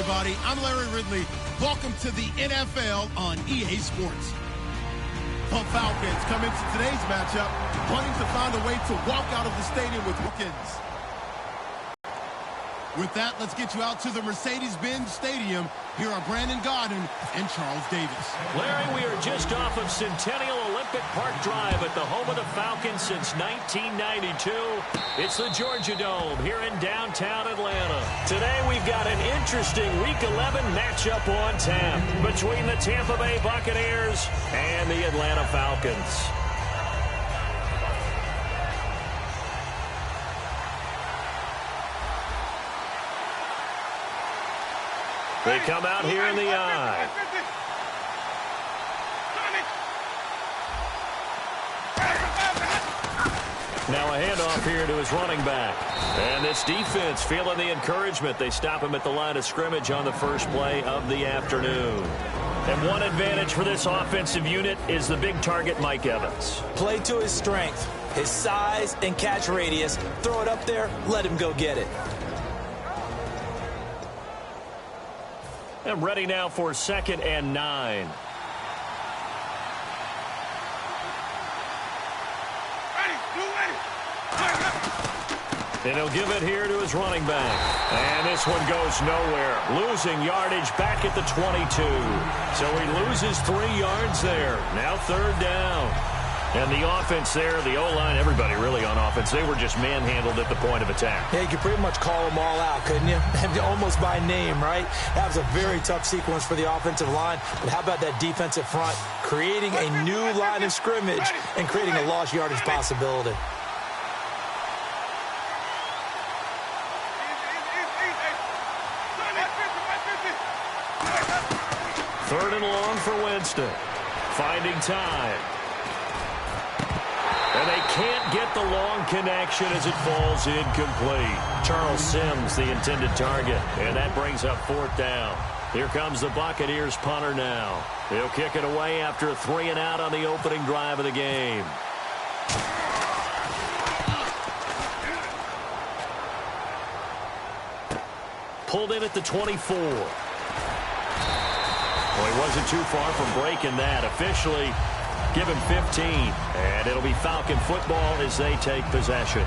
everybody. I'm Larry Ridley. Welcome to the NFL on EA Sports. The Falcons come into today's matchup wanting to find a way to walk out of the stadium with wins. With that, let's get you out to the Mercedes-Benz Stadium. Here are Brandon Gaudin and Charles Davis. Larry, we are just off of Centennial Olympic Park Drive at the home of the Falcons since 1992. It's the Georgia Dome here in downtown Atlanta. Today we've got an interesting Week 11 matchup on tap between the Tampa Bay Buccaneers and the Atlanta Falcons. They come out here in the eye. Now a handoff here to his running back. And this defense feeling the encouragement. They stop him at the line of scrimmage on the first play of the afternoon. And one advantage for this offensive unit is the big target, Mike Evans. Play to his strength, his size and catch radius. Throw it up there, let him go get it. And ready now for 2nd and 9. And he'll give it here to his running back. And this one goes nowhere. Losing yardage back at the 22. So he loses 3 yards there. Now 3rd down. And the offense there, the O-line, everybody really on offense, they were just manhandled at the point of attack. Yeah, you could pretty much call them all out, couldn't you? Almost by name, right? That was a very tough sequence for the offensive line. But how about that defensive front creating a new line of scrimmage and creating a lost yardage possibility? Third and long for Winston. Finding time. And they can't get the long connection as it falls incomplete. Charles Sims, the intended target. And that brings up 4th down. Here comes the Buccaneers punter now. He'll kick it away after a 3 and out on the opening drive of the game. Pulled in at the 24. Well, he wasn't too far from breaking that. Officially, give him 15. And it'll be Falcon football as they take possession.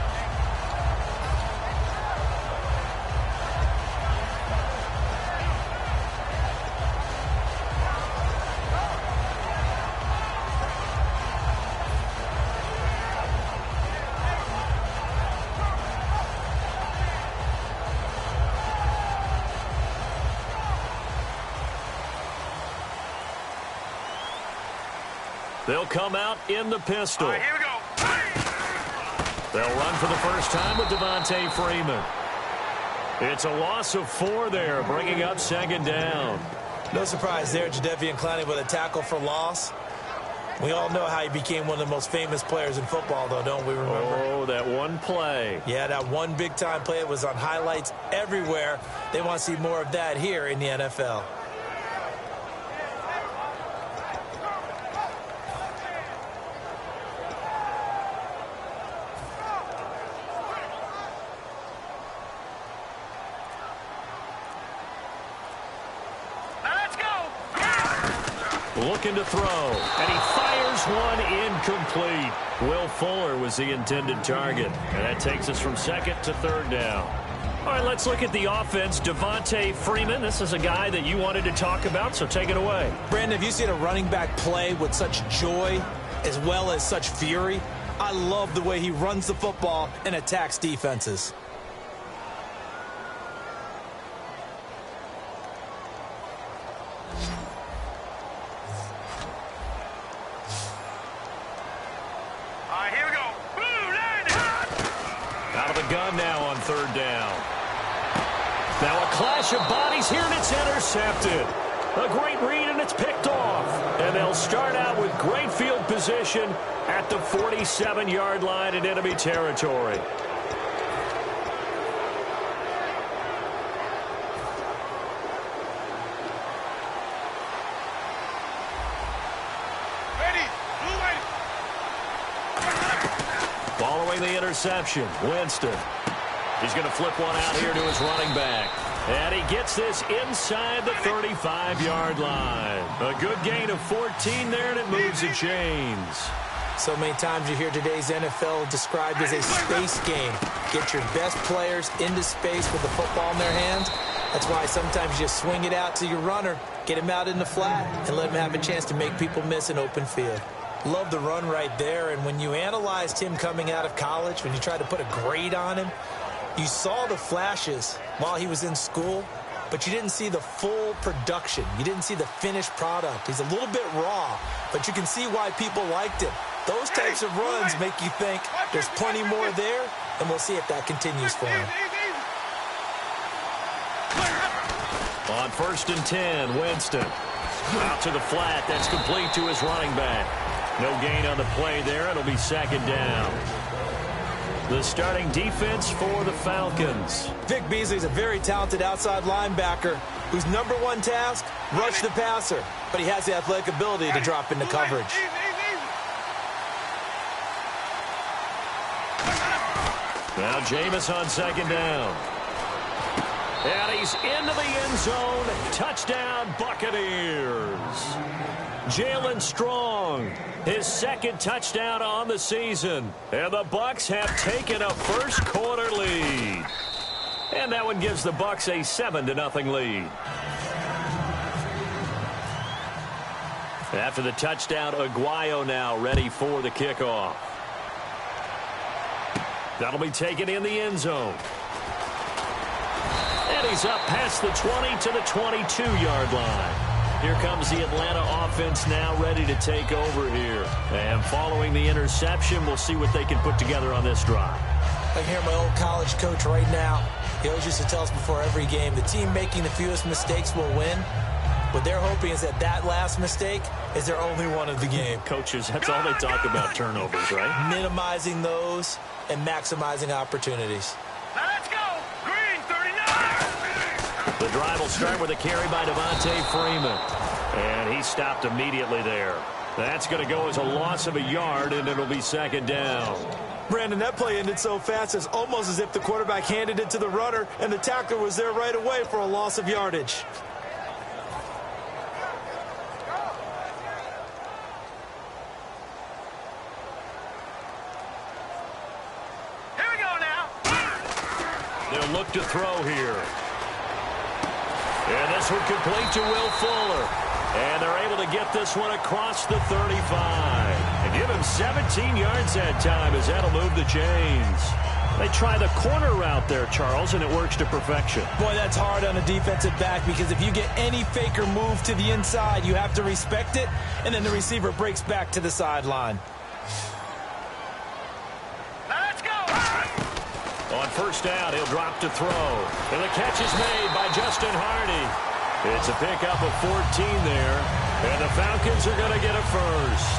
They'll come out in the pistol. All right, here we go. They'll run for the first time with Devontae Freeman. It's a loss of 4 there, bringing up 2nd down. No surprise there, Jadeveon Clowney with a tackle for loss. We all know how he became one of the most famous players in football, though, don't we remember? Oh, that one play. Yeah, that one big-time play. It was on highlights everywhere. They want to see more of that here in the NFL. Looking to throw, and he fires one incomplete. Will Fuller was the intended target, and that takes us from 2nd to 3rd down. All right, let's look at the offense. Devontae Freeman, this is a guy that you wanted to talk about, so take it away. Brandon, have you seen a running back play with such joy as well as such fury? I love the way he runs the football and attacks defenses. Gun now on 3rd down. Now a clash of bodies here, and it's intercepted. A great read, and it's picked off. And they'll start out with great field position at the 47-yard line in enemy territory. Following the interception, Winston. He's going to flip one out here to his running back. And he gets this inside the 35-yard line. A good gain of 14 there, and it moves the chains. So many times you hear today's NFL described as a space game. Get your best players into space with the football in their hands. That's why sometimes you just swing it out to your runner, get him out in the flat, and let him have a chance to make people miss an open field. Love the run right there, and when you analyzed him coming out of college, when you tried to put a grade on him, you saw the flashes while he was in school, but you didn't see the full production. You didn't see the finished product. He's a little bit raw, but you can see why people liked him. Those types of runs make you think there's plenty more there, and we'll see if that continues for him. On 1st and 10, Winston. Out to the flat. That's complete to his running back. No gain on the play there. It'll be 2nd down. The starting defense for the Falcons. Vic Beasley's a very talented outside linebacker whose number one task, rush the passer. But he has the athletic ability to drop into coverage. Now Jameis on 2nd down. And he's into the end zone. Touchdown, Buccaneers. Jalen Strong, his 2nd touchdown on the season. And the Bucs have taken a first-quarter lead. And that one gives the Bucs a 7-0 lead. After the touchdown, Aguayo now ready for the kickoff. That'll be taken in the end zone. And he's up past the 20 to the 22-yard line. Here comes the Atlanta offense now ready to take over here. And following the interception, we'll see what they can put together on this drive. I can hear my old college coach right now. He always used to tell us before every game, the team making the fewest mistakes will win. What they're hoping is that that last mistake is their only one of the game. Coaches, that's all they talk about, turnovers, right? Minimizing those and maximizing opportunities. Now let's go. Green, 39. The drive will start with a carry by Devontae Freeman. And he stopped immediately there. That's going to go as a loss of a yard, and it'll be 2nd down. Brandon, that play ended so fast, it's almost as if the quarterback handed it to the runner, and the tackler was there right away for a loss of yardage. They'll look to throw here. And this one complete to Will Fuller. And they're able to get this one across the 35. And give him 17 yards that time as that'll move the chains. They try the corner route there, Charles, and it works to perfection. Boy, that's hard on a defensive back because if you get any fake or move to the inside, you have to respect it, and then the receiver breaks back to the sideline. On 1st down, he'll drop to throw. And the catch is made by Justin Hardy. It's a pickup of 14 there. And the Falcons are going to get a first.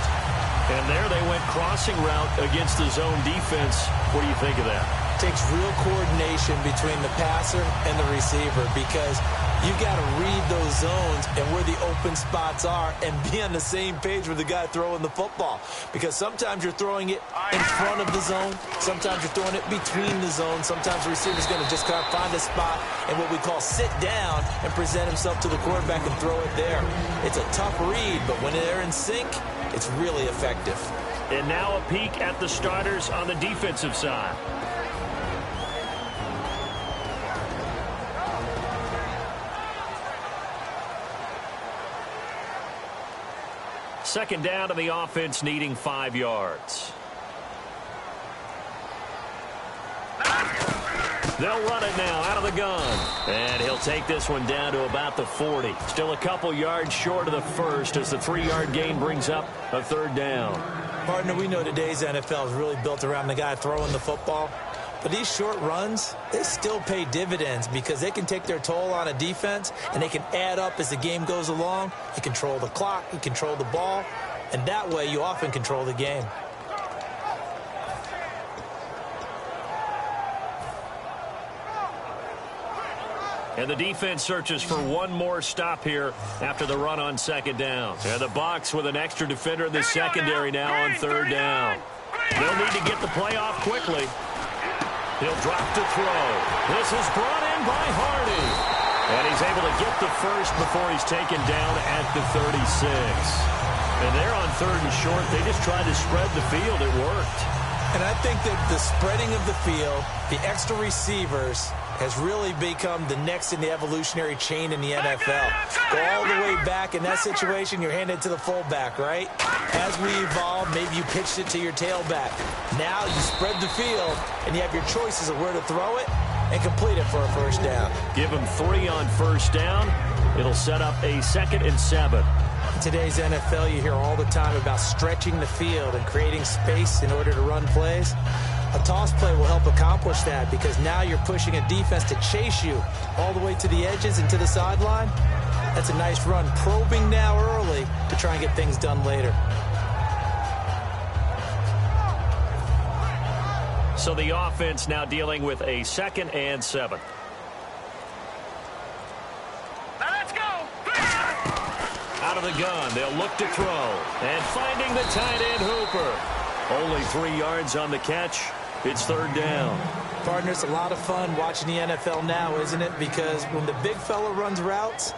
And there they went crossing route against the zone defense. What do you think of that? Takes real coordination between the passer and the receiver because you got to read those zones and where the open spots are and be on the same page with the guy throwing the football. Because sometimes you're throwing it in front of the zone. Sometimes you're throwing it between the zones. Sometimes the receiver's going to just kind of find a spot and what we call sit down and present himself to the quarterback and throw it there. It's a tough read, but when they're in sync, it's really effective. And now a peek at the starters on the defensive side. Second down to the offense, needing 5 yards. They'll run it now out of the gun. And he'll take this one down to about the 40. Still a couple yards short of the first as the 3-yard gain brings up a 3rd down. Partner, we know today's NFL is really built around the guy throwing the football. But these short runs, they still pay dividends because they can take their toll on a defense and they can add up as the game goes along. You control the clock, you control the ball, and that way you often control the game. And the defense searches for one more stop here after the run on 2nd down. And the Bucs with an extra defender in the secondary now on 3rd down. They'll need to get the play off quickly. He'll drop to throw. This is brought in by Hardy. And he's able to get the first before he's taken down at the 36. And they're on 3rd and short. They just tried to spread the field. It worked. And I think that the spreading of the field, the extra receivers, has really become the next in the evolutionary chain in the NFL. Go all the way back. In that situation, you're handed to the fullback, right? As we evolve, maybe you pitched it to your tailback. Now you spread the field, and you have your choices of where to throw it and complete it for a first down. Give him 3 on first down. It'll set up a 2nd and 7. In today's NFL, you hear all the time about stretching the field and creating space in order to run plays. A toss play will help accomplish that because now you're pushing a defense to chase you all the way to the edges and to the sideline. That's a nice run, probing now early to try and get things done later. So the offense now dealing with a 2nd and 7. Let's go. Out of the gun, they'll look to throw. And finding the tight end Hooper. Only 3 yards on the catch. It's 3rd down. Partner, it's a lot of fun watching the NFL now, isn't it? Because when the big fella runs routes,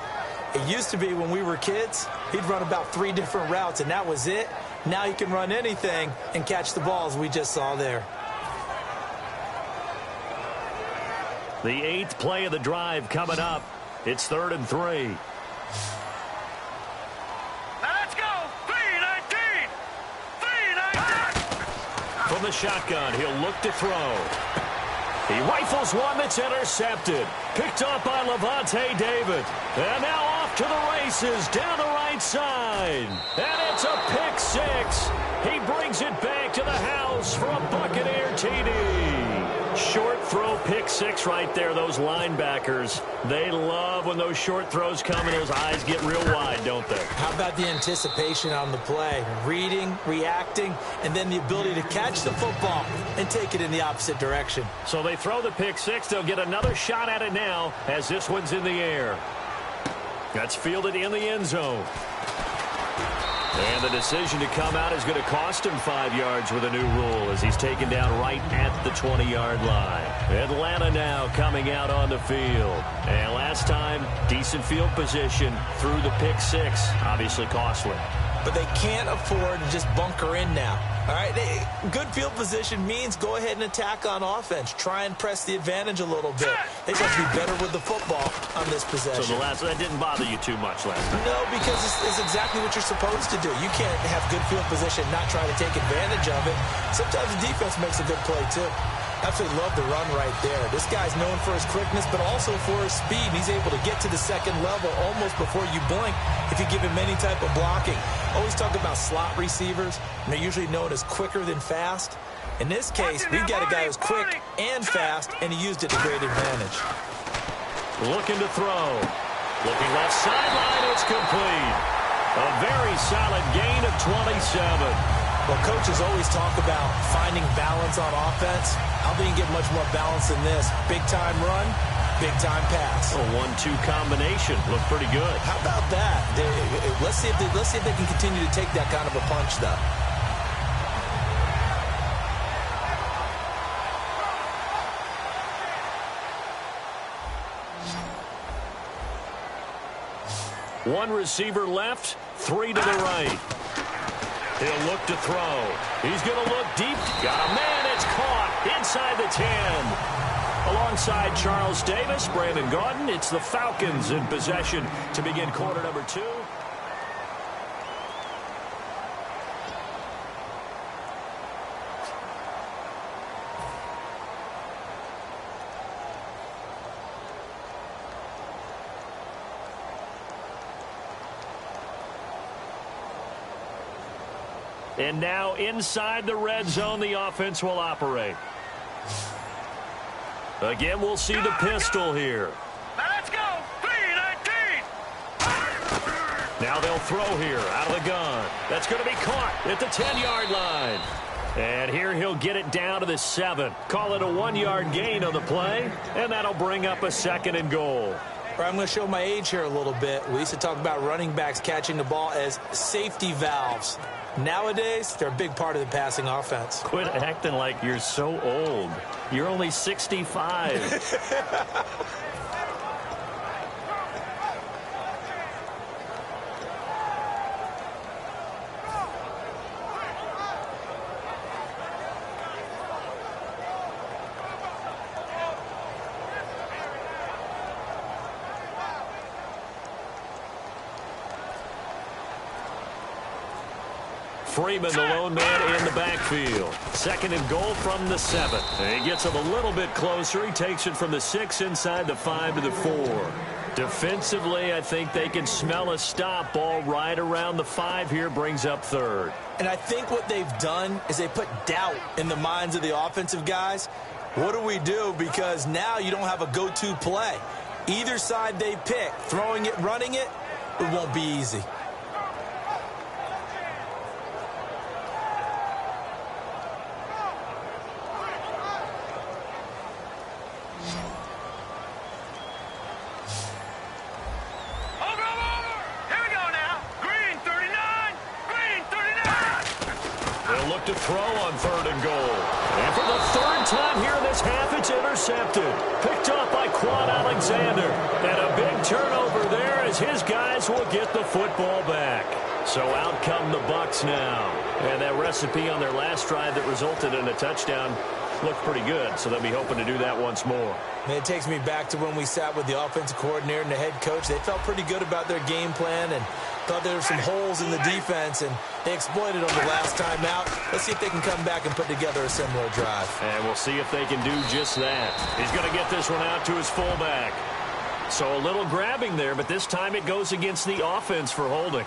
it used to be when we were kids, he'd run about 3 different routes, and that was it. Now he can run anything and catch the balls we just saw there. The 8th play of the drive coming up. It's 3rd and 3. Let's go. 3-19. 3-19. From the shotgun, he'll look to throw. He rifles one that's intercepted. Picked off by Levante David. And now off to the races down the right side. And it's a pick 6. He brings it back to the house for a Buccaneer TD. Short throw pick 6 right there. Those linebackers, they love when those short throws come and those eyes get real wide, don't they? How about the anticipation on the play? Reading, reacting, and then the ability to catch the football and take it in the opposite direction. So they throw the pick 6. They'll get another shot at it now as this one's in the air. That's fielded in the end zone. And the decision to come out is going to cost him 5 yards with a new rule as he's taken down right at the 20-yard line. Atlanta now coming out on the field. And last time, decent field position through the pick 6. Obviously costly. But they can't afford to just bunker in now. All right, good field position means go ahead and attack on offense. Try and press the advantage a little bit. They just have to be better with the football on this possession. So that didn't bother you too much last time? No, because it's exactly what you're supposed to do. You can't have good field position and not try to take advantage of it. Sometimes the defense makes a good play, too. Absolutely love the run right there. This guy's known for his quickness, but also for his speed. He's able to get to the second level almost before you blink if you give him any type of blocking. Always talk about slot receivers, and they're usually known as quicker than fast. In this case, we've got a guy who's quick and fast, and he used it to great advantage. Looking to throw. Looking left sideline, it's complete. A very solid gain of 27. Well, coaches always talk about finding balance on offense. How do you get much more balance than this? Big-time run, big-time pass. A 1-2 combination. Looked pretty good. How about that? Let's see if they can continue to take that kind of a punch, though. One receiver left, 3 to the right. He'll look to throw. He's going to look deep. Got a man. It's caught inside the 10. Alongside Charles Davis, Brandon Gaudin, it's the Falcons in possession to begin quarter number 2. And now inside the red zone, the offense will operate. Again, we'll see the pistol here. Let's go. 3-19. Now they'll throw here out of the gun. That's going to be caught at the 10-yard line. And here he'll get it down to the 7. Call it a 1-yard gain on the play, and that'll bring up a 2nd and goal. Or I'm going to show my age here a little bit. We used to talk about running backs catching the ball as safety valves. Nowadays, they're a big part of the passing offense. Quit acting like you're so old. You're only 65. Freeman, the lone man in the backfield. 2nd and goal from the 7. And he gets him a little bit closer. He takes it from the 6 inside the 5 to the 4. Defensively, I think they can smell a stop. Ball right around the 5 here, brings up 3rd. And I think what they've done is they put doubt in the minds of the offensive guys. What do we do? Because now you don't have a go-to play. Either side they pick, throwing it, running it, it won't be easy. To throw on 3rd and goal. And for the 3rd time here in this half, it's intercepted. Picked up by Quan Alexander. And a big turnover there as his guys will get the football back. So out come the Bucs now. And that recipe on their last drive that resulted in a touchdown looked pretty good, so they'll be hoping to do that once more. And it takes me back to when we sat with the offensive coordinator and the head coach. They felt pretty good about their game plan and thought there were some holes in the defense, and they exploited them the last time out. Let's see if they can come back and put together a similar drive. And we'll see if they can do just that. He's going to get this one out to his fullback. So a little grabbing there, but this time it goes against the offense for holding.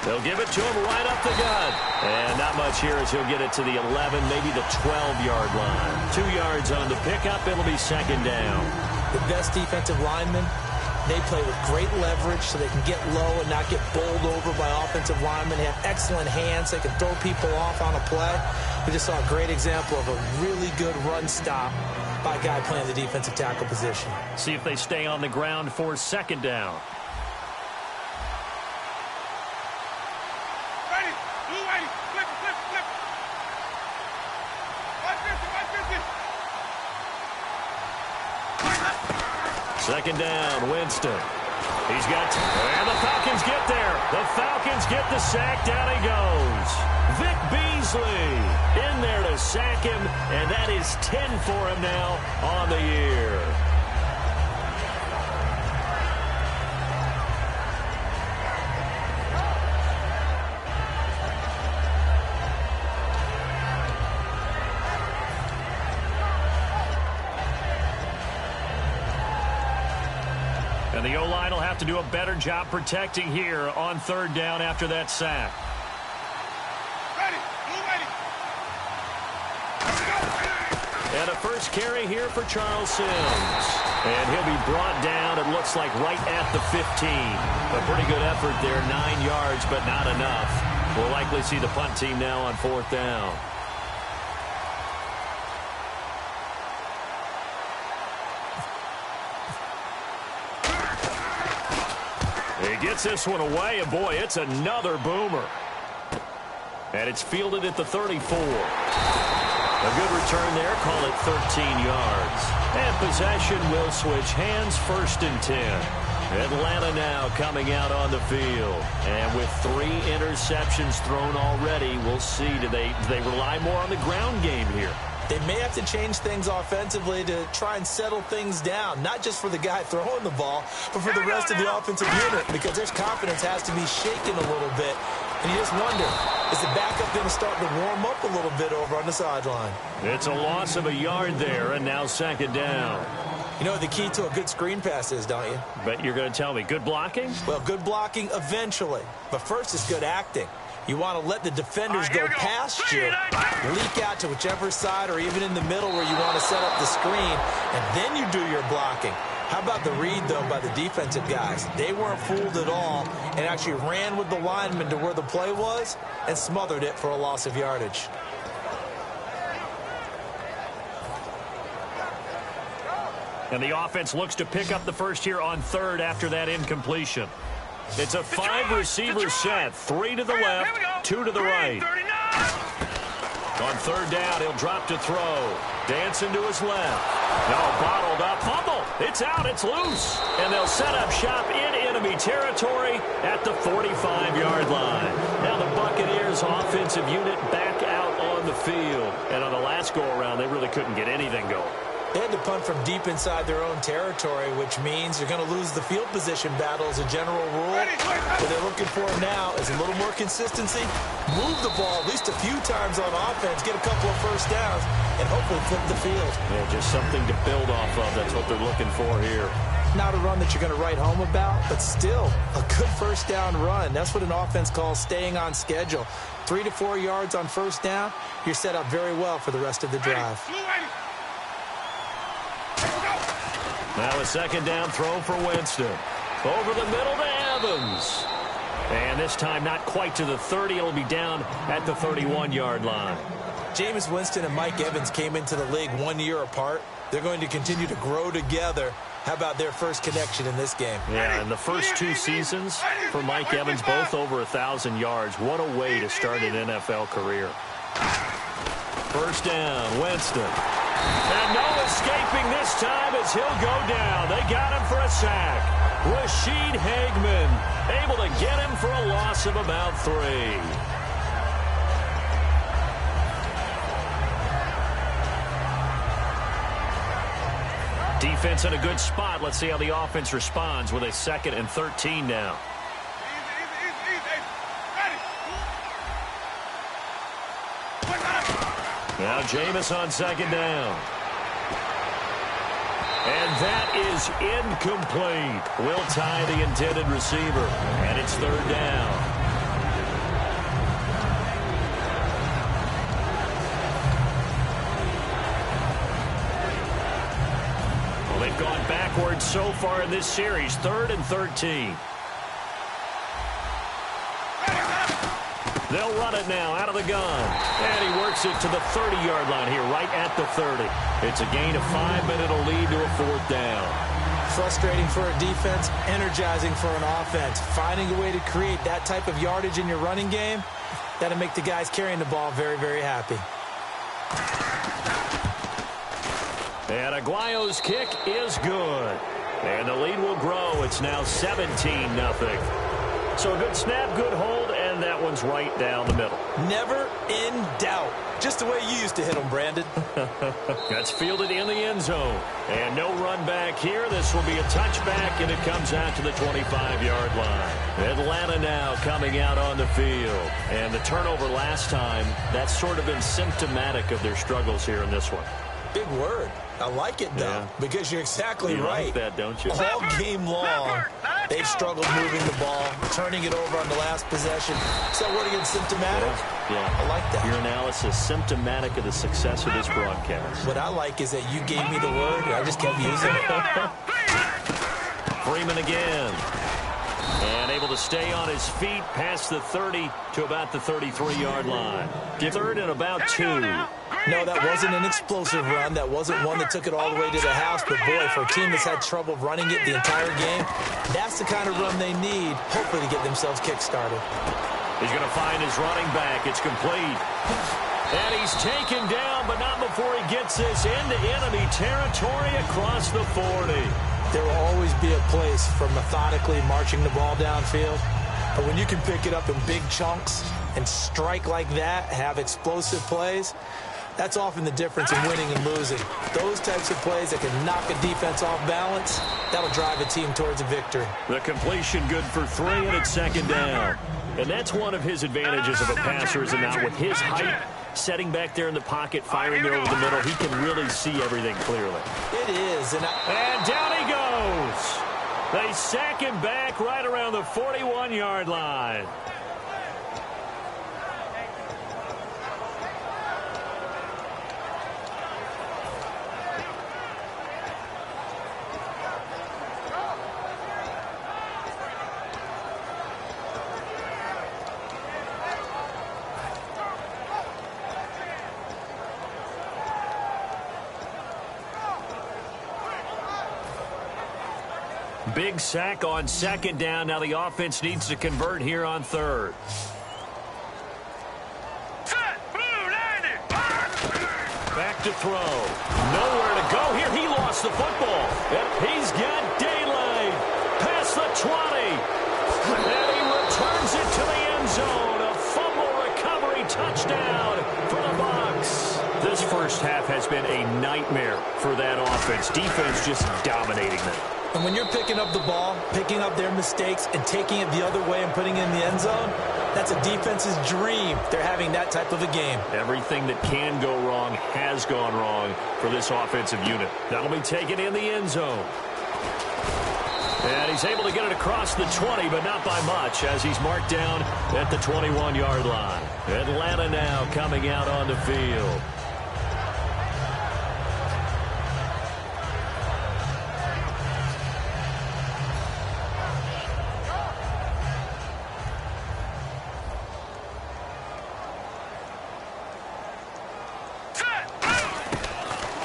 They'll give it to him right up the gut. And not much here as he'll get it to the 11, maybe the 12-yard line. 2 yards on the pickup. It'll be 2nd down. The best defensive linemen, they play with great leverage so they can get low and not get bowled over by offensive linemen. They have excellent hands. They can throw people off on a play. We just saw a great example of a really good run stop by a guy playing the defensive tackle position. See if they stay on the ground for 2nd down. Second down, Winston. He's got, and the Falcons get there. The Falcons get the sack. Down he goes. Vic Beasley in there to sack him, and that is 10 for him now on the year. And the O-line will have to do a better job protecting here on 3rd down after that sack. And a first carry here for Charles Sims. And he'll be brought down, it looks like, right at the 15. A pretty good effort there, 9 yards, but not enough. We'll likely see the punt team now on 4th down. He gets this one away, and boy, it's another boomer. And it's fielded at the 34. A good return there, call it 13 yards. And possession will switch hands, 1st and 10. Atlanta now coming out on the field. And with 3 interceptions thrown already, we'll see, do they rely more on the ground game here? They may have to change things offensively to try and settle things down, not just for the guy throwing the ball, but for the rest of the offensive unit, because their confidence has to be shaken a little bit. And you just wonder, is the backup going to start to warm up a little bit over on the sideline? It's a loss of a yard there, and now 2nd down. You know what the key to a good screen pass is, don't you? But you're going to tell me, good blocking? Well, good blocking eventually. But first is good acting. You want to let the defenders go past you, leak out to whichever side or even in the middle where you want to set up the screen, and then you do your blocking. How about the read, though, by the defensive guys? They weren't fooled at all and actually ran with the lineman to where the play was and smothered it for a loss of yardage. And the offense looks to pick up the first here on third after that incompletion. It's a 5-receiver set. 3 to the left, 2 to the right. On third down, he'll drop to throw. Dancing to his left. No, bottled up. Fumble. It's out. It's loose. And they'll set up shop in enemy territory at the 45-yard line. Now the Buccaneers offensive unit back out on the field. And on the last go-around, they really couldn't get anything going. They had to punt from deep inside their own territory, which means you're going to lose the field position battle as a general rule. What they're looking for now is a little more consistency, move the ball at least a few times on offense, get a couple of first downs, and hopefully flip the field. Yeah, just something to build off of. That's what they're looking for here. Not a run that you're going to write home about, but still a good first down run. That's what an offense calls staying on schedule. 3 to 4 yards on first down, you're set up very well for the rest of the drive. Now a second down throw for Winston. Over the middle to Evans. And this time not quite to the 30. It'll be down at the 31-yard line. Jameis Winston and Mike Evans came into the league 1 year apart. They're going to continue to grow together. How about their first connection in this game? Yeah, in the first 2 seasons for Mike Evans, both over 1,000 yards. What a way to start an NFL career. First down, Winston. And no escaping this time as he'll go down. They got him for a sack. Rashid Hageman able to get him for a loss of about 3. Defense in a good spot. Let's see how the offense responds with a 2nd and 13 now. Now Jameis on 2nd down. And that is incomplete. Will tie the intended receiver. And it's 3rd down. Well, they've gone backwards so far in this series. 3rd and 13. They'll run it now out of the gun. And he works it to the 30-yard line here, right at the 30. It's a gain of 5, but it'll lead to a 4th down. Frustrating for a defense, energizing for an offense. Finding a way to create that type of yardage in your running game, that'll make the guys carrying the ball very, very happy. And Aguayo's kick is good. And the lead will grow. It's now 17-0. So a good snap, good hold, and that one's right down the middle. Never in doubt. Just the way you used to hit them, Brandon. That's fielded in the end zone. And no run back here. This will be a touchback, and it comes out to the 25-yard line. Atlanta now coming out on the field. And the turnover last time, that's sort of been symptomatic of their struggles here in this one. Big word. I like it, though, because you're exactly right. Like that, don't you? All game long, they've struggled moving the ball, turning it over on the last possession. So what again, symptomatic? Yeah. I like that. Your analysis, symptomatic of the success of this broadcast. What I like is that you gave me the word, and I just kept using it. Freeman again. And able to stay on his feet past the 30 to about the 33-yard line. 3rd and about 2. No, that wasn't an explosive run. That wasn't one that took it all the way to the house. But, boy, for a team that's had trouble running it the entire game, that's the kind of run they need, hopefully, to get themselves kick-started. He's going to find his running back. It's complete. And he's taken down, but not before he gets this into enemy territory across the 40. There will always be a place for methodically marching the ball downfield. But when you can pick it up in big chunks and strike like that, have explosive plays, that's often the difference in winning and losing. Those types of plays that can knock a defense off balance, that'll drive a team towards a victory. The completion good for 3, and it's 2nd down. And that's one of his advantages of a passer, is now with his height, setting back there in the pocket, firing there over the middle, he can really see everything clearly. It is. And down he goes. They sack him back right around the 41-yard line. Big sack on second down. Now the offense needs to convert here on third. Back to throw. Nowhere to go here. He lost the football. And he's got daylight. Past the 20. And he returns it to the end zone. A fumble recovery touchdown for the Bucs. This first half has been a nightmare for that offense. Defense just dominating them. And when you're picking up the ball, picking up their mistakes, and taking it the other way and putting it in the end zone, that's a defense's dream. They're having that type of a game. Everything that can go wrong has gone wrong for this offensive unit. That'll be taken in the end zone. And he's able to get it across the 20, but not by much, as he's marked down at the 21-yard line. Atlanta now coming out on the field.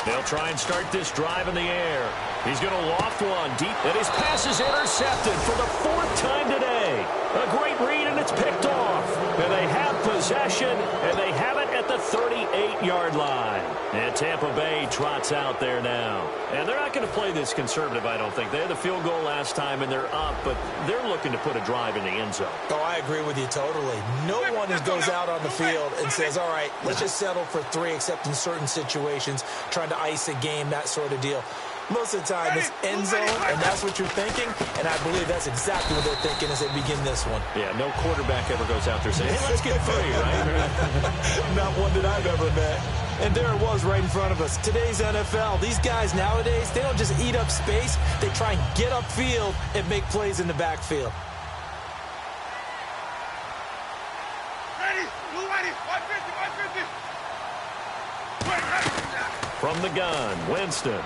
They'll try and start this drive in the air. He's going to loft one deep, and his pass is intercepted for the fourth time today. A great read, and it's picked off. And they have possession, and they have it at the 38-yard line. And Tampa Bay trots out there now. And they're not going to play this conservative, I don't think. They had the field goal last time, and they're up, but they're looking to put a drive in the end zone. Oh, I agree with you totally. No one goes out on the field and says, all right, let's just settle for 3, except in certain situations, trying to ice a game, that sort of deal. Most of the time, it's end zone, and that's what you're thinking, and I believe that's exactly what they're thinking as they begin this one. Yeah, no quarterback ever goes out there saying, hey, let's get 3, right? Not one that I've ever met. And there it was right in front of us. Today's NFL, these guys nowadays, they don't just eat up space. They try and get upfield and make plays in the backfield. Ready? Move ready. 150, 150. From the gun, Winston.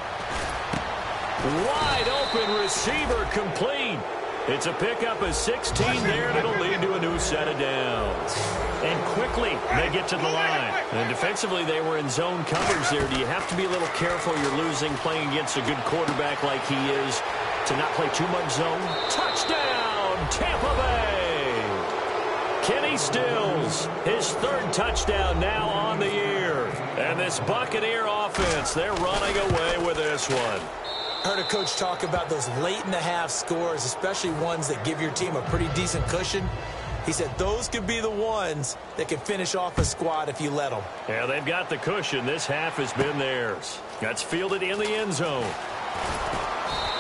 Wide open receiver complete. It's a pickup of 16 there, and it'll lead to a new set of downs. And quickly, they get to the line. And defensively, they were in zone coverage there. Do you have to be a little careful? You're losing playing against a good quarterback like he is to not play too much zone. Touchdown, Tampa Bay. Kenny Stills, his 3rd touchdown now on the year. And this Buccaneer offense, they're running away with this one. Heard a coach talk about those late-in-the-half scores, especially ones that give your team a pretty decent cushion. He said those could be the ones that can finish off a squad if you let them. Yeah, they've got the cushion. This half has been theirs. That's fielded in the end zone.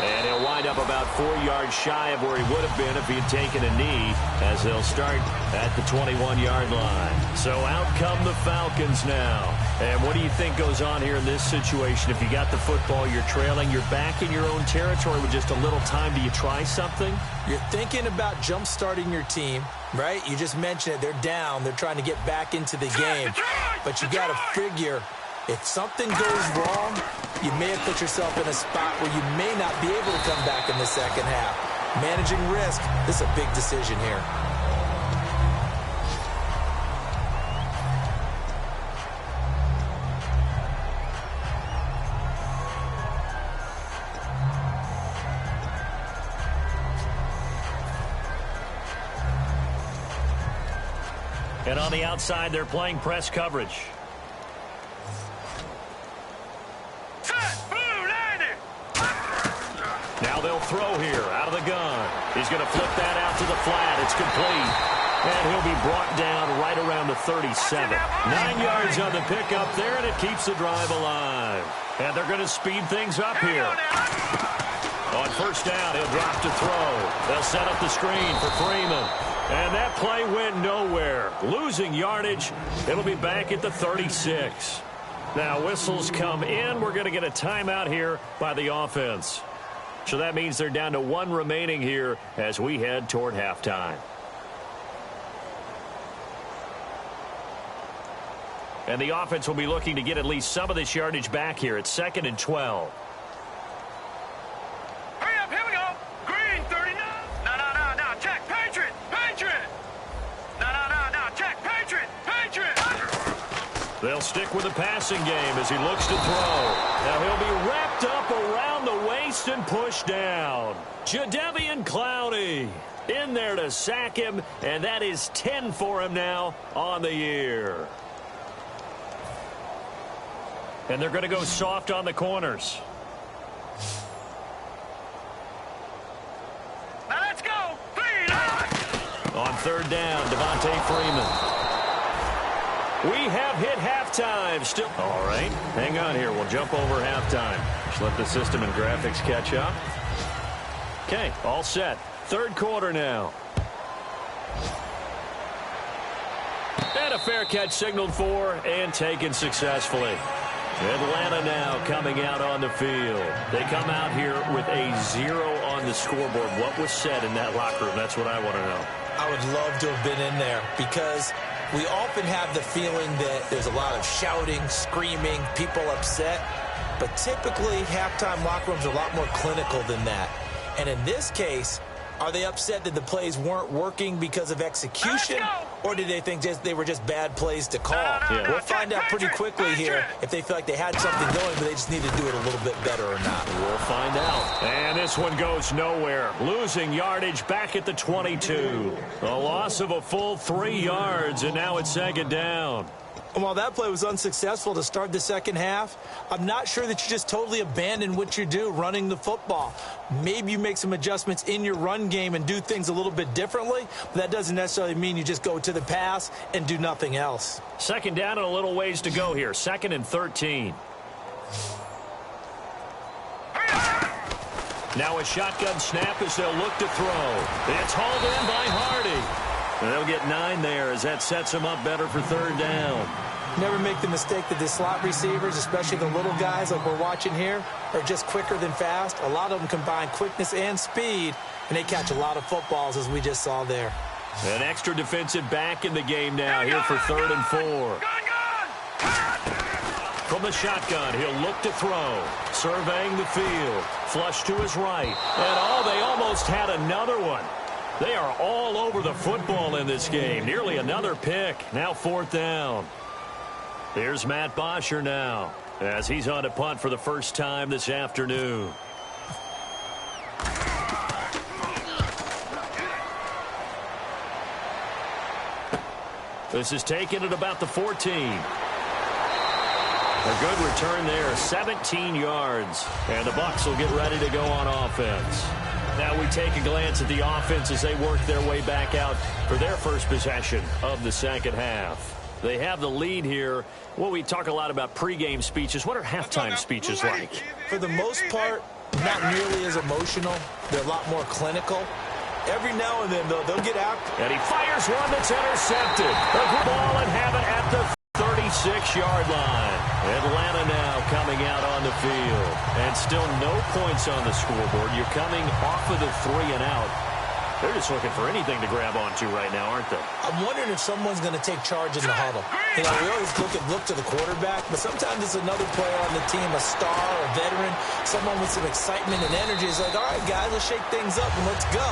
And he'll wind up about 4 yards shy of where he would have been if he had taken a knee, as they'll start at the 21-yard line. So out come the Falcons now. And what do you think goes on here in this situation? If you got the football, you're trailing, you're back in your own territory with just a little time. Do you try something? You're thinking about jump-starting your team, right? You just mentioned it. They're down. They're trying to get back into the game. But you got to figure, if something goes wrong, you may have put yourself in a spot where you may not be able to come back in the second half. Managing risk, this is a big decision here. And on the outside, they're playing press coverage. Now they'll throw here out of the gun. He's going to flip that out to the flat. It's complete. And he'll be brought down right around the 37. 9 yards on the pickup there, and it keeps the drive alive. And they're going to speed things up here. On first down, he'll drop to throw. They'll set up the screen for Freeman. And that play went nowhere. Losing yardage. It'll be back at the 36. Now whistles come in. We're going to get a timeout here by the offense. So that means they're down to 1 remaining here as we head toward halftime. And the offense will be looking to get at least some of this yardage back here. It's 2nd and 12. Hurry up, here we go. Green, 39. No, check, Patriot. No, check, Patriot. They'll stick with the passing game as he looks to throw. Now he'll be wrapped up around the waist released and pushed down. Jadeveon Clowney in there to sack him, and that is 10 for him now on the year. And they're going to go soft on the corners. Now let's go. On third down, Devontae Freeman. We have hit halftime. Still, all right. Hang on here. We'll jump over halftime. Just let the system and graphics catch up. Okay, all set. Third quarter now. And a fair catch signaled for and taken successfully. Atlanta now coming out on the field. They come out here with a 0 on the scoreboard. What was said in that locker room? That's what I want to know. I would love to have been in there because we often have the feeling that there's a lot of shouting, screaming, people upset. But typically, halftime locker rooms are a lot more clinical than that. And in this case, are they upset that the plays weren't working because of execution? Or did they think they were just bad plays to call? We'll find out pretty quickly here if they feel like they had something going, but they just need to do it a little bit better or not. We'll find out. And this one goes nowhere. Losing yardage back at the 22. A loss of a full 3 yards, and now it's second down. And while that play was unsuccessful to start the second half, I'm not sure that you just totally abandon what you do running the football. Maybe you make some adjustments in your run game and do things a little bit differently, but that doesn't necessarily mean you just go to the pass and do nothing else. Second down and a little ways to go here. 2nd and 13. Now a shotgun snap as they'll look to throw. It's hauled in by Hardy. They'll get 9 there as that sets them up better for third down. Never make the mistake that the slot receivers, especially the little guys like we're watching here, are just quicker than fast. A lot of them combine quickness and speed, and they catch a lot of footballs, as we just saw there. An extra defensive back in the game now here for 3rd and 4. From the shotgun, he'll look to throw. Surveying the field. Flush to his right. And, they almost had another one. They are all over the football in this game. Nearly another pick. Now 4th down. There's Matt Bosher now as he's on a punt for the first time this afternoon. This is taken at about the 14. A good return there, 17 yards. And the Bucs will get ready to go on offense. Now we take a glance at the offense as they work their way back out for their first possession of the second half. They have the lead here. Well, we talk a lot about pregame speeches. What are halftime speeches like? For the most part, not nearly as emotional. They're a lot more clinical. Every now and then, though, they'll get out. And he fires one that's intercepted. A good ball and have it at the 36-yard line. Atlanta now coming out on the field. And still no points on the scoreboard. You're coming off of the 3 and out. They're just looking for anything to grab onto right now, aren't they? I'm wondering if someone's going to take charge in the huddle. You know, we always look to the quarterback, but sometimes it's another player on the team, a star, a veteran, someone with some excitement and energy. It's like, all right, guys, let's shake things up and let's go,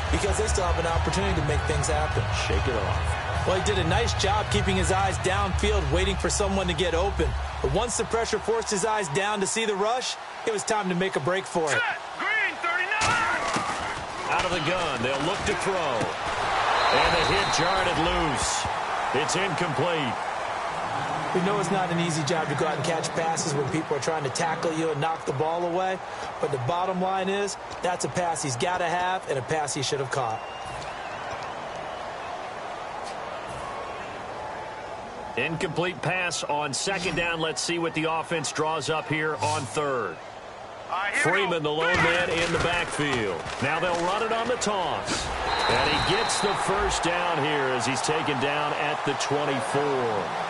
because they still have an opportunity to make things happen. Shake it off. Well, he did a nice job keeping his eyes downfield, waiting for someone to get open. But once the pressure forced his eyes down to see the rush, it was time to make a break for it. Green, 39. Out of the gun, they'll look to throw. And the hit jarred it loose. It's incomplete. We know it's not an easy job to go out and catch passes when people are trying to tackle you and knock the ball away. But the bottom line is, that's a pass he's got to have and a pass he should have caught. Incomplete pass on second down. Let's see what the offense draws up here on third. Freeman, the lone man in the backfield. Now they'll run it on the toss. And he gets the first down here as he's taken down at the 24.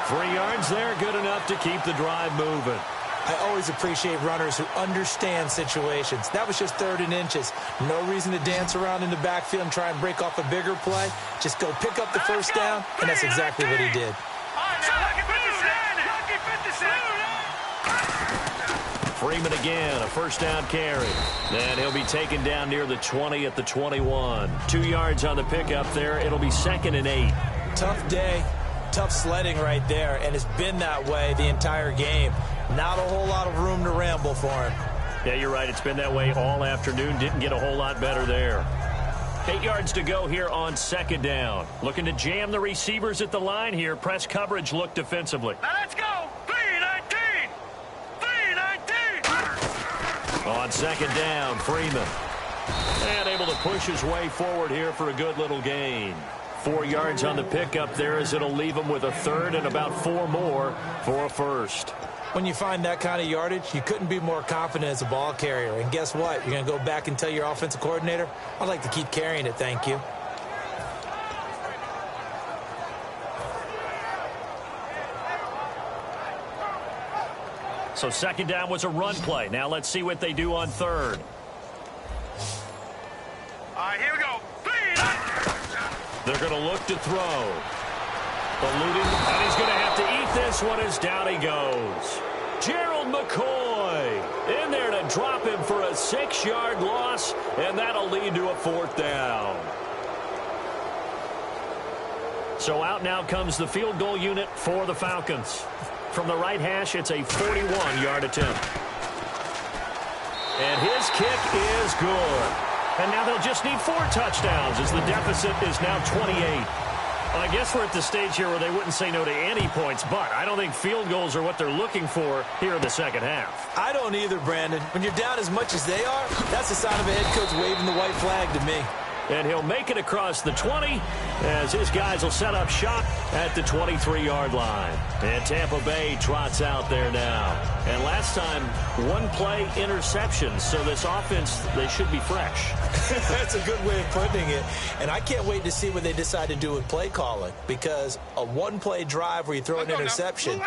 3 yards there, good enough to keep the drive moving. I always appreciate runners who understand situations. That was just 3rd and inches. No reason to dance around in the backfield and try and break off a bigger play. Just go pick up the first down, and that's exactly what he did. Freeman again, a first down carry. And he'll be taken down near the 20 at the 21. 2 yards on the pickup there. It'll be 2nd and 8. Tough day, tough sledding right there, and it's been that way the entire game. Not a whole lot of room to ramble for him. Yeah, you're right. It's been that way all afternoon. Didn't get a whole lot better there. 8 yards to go here on second down. Looking to jam the receivers at the line here. Press coverage look defensively. Now let's go. 3-19. 3-19. On second down, Freeman. And able to push his way forward here for a good little gain. 4 yards on the pickup there as it'll leave him with a third and about 4 more for a first. When you find that kind of yardage, you couldn't be more confident as a ball carrier. And guess what? You're going to go back and tell your offensive coordinator, I'd like to keep carrying it, thank you. So second down was a run play. Now let's see what they do on third. All right, here we go. 3-19. They're going to look to throw. Eluding, and he's going to have to eat this one as down he goes. Gerald McCoy in there to drop him for a 6-yard loss, and that'll lead to a fourth down. So out now comes the field goal unit for the Falcons. From the right hash, it's a 41-yard attempt. And his kick is good. And now they'll just need 4 touchdowns as the deficit is now 28. Well, I guess we're at the stage here where they wouldn't say no to any points, but I don't think field goals are what they're looking for here in the second half. I don't either, Brandon. When you're down as much as they are, that's a sign of a head coach waving the white flag to me. And he'll make it across the 20 as his guys will set up shop at the 23-yard line. And Tampa Bay trots out there now. And last time, 1 play interception. So this offense, they should be fresh. That's a good way of putting it. And I can't wait to see what they decide to do with play calling. Because a 1-play drive where you throw an interception,